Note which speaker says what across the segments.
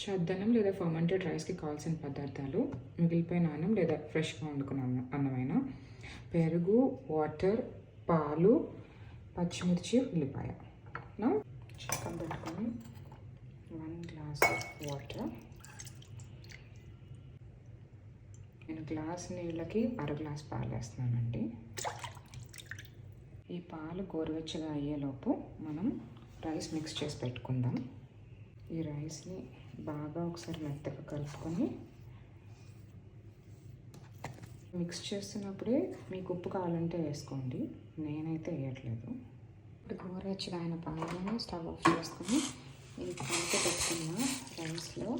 Speaker 1: చద్దన్నం లేదా ఫర్మెంటెడ్ రైస్కి కావాల్సిన పదార్థాలు: మిగిలిపోయిన అన్నం లేదా ఫ్రెష్గా వండుకున్న అన్నమైన, పెరుగు, వాటర్, పాలు, పచ్చిమిర్చి, ఉల్లిపాయ. చికెన్ పెట్టుకొని 1 గ్లాస్ ఆఫ్ వాటర్. నేను గ్లాస్ నీళ్ళకి 1/2 గ్లాస్ పాలు వేస్తున్నానండి. ఈ పాలు గోరువెచ్చగా అయ్యేలోపు మనం రైస్ మిక్స్ చేసి పెట్టుకుందాం. ఈ రైస్ని బాగా ఒకసారి మెత్తగా కలుపుకొని, మిక్స్ చేస్తున్నప్పుడే మీకు ఉప్పు కావాలంటే వేసుకోండి, నేనైతే వేయట్లేదు. ఇప్పుడు గోరువెచ్చగా అయిన పాలను స్టవ్ ఆఫ్ చేసుకొని ఈ కలిపి పెట్టుకున్న రైస్లో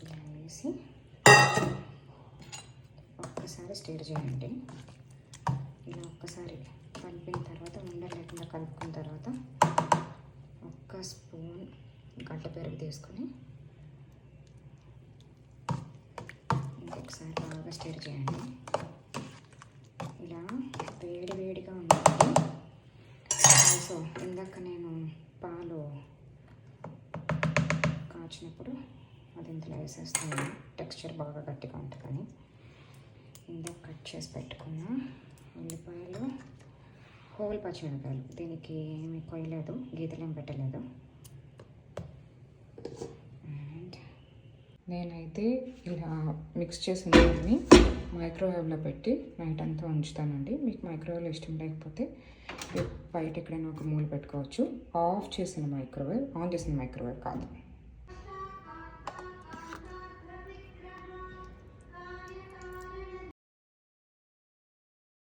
Speaker 1: ఇలా వేసి ఒక్కసారి స్టిర్ చేయండి. ఇలా ఒక్కసారి కలిపిన తర్వాత, ఉండలు లేకుండా కలుపుకున్న తర్వాత 1 స్పూన్ గడ్డ పెరుగు తీసుకొని ఇంకొకసారి బాగా స్టిర్ చేయండి. ఇలా వేడిగా ఉండాలి. సో ఇందాక నేను పాలు కాచినప్పుడు అది ఇంతలో వేసేస్తాను, టెక్స్చర్ బాగా గట్టిగా ఉంటుందని. ఇందాక కట్ చేసి పెట్టుకున్న ఉల్లిపాయలు, హోల్ పచ్చిమిరపకాయలు, దీనికి ఏమి కొయ్యలేదు, గీతలు ఏం పెట్టలేదు. అండ్ నేనైతే ఇలా మిక్స్ చేసిన దాన్ని మైక్రోవేవ్లో పెట్టి నైట్ అంతా ఉంచుతానండి. మీకు మైక్రోవేవ్లో ఇష్టం లేకపోతే బయట ఎక్కడైనా ఒక మూల పెట్టుకోవచ్చు. ఆన్ చేసిన మైక్రోవేవ్ కాదు.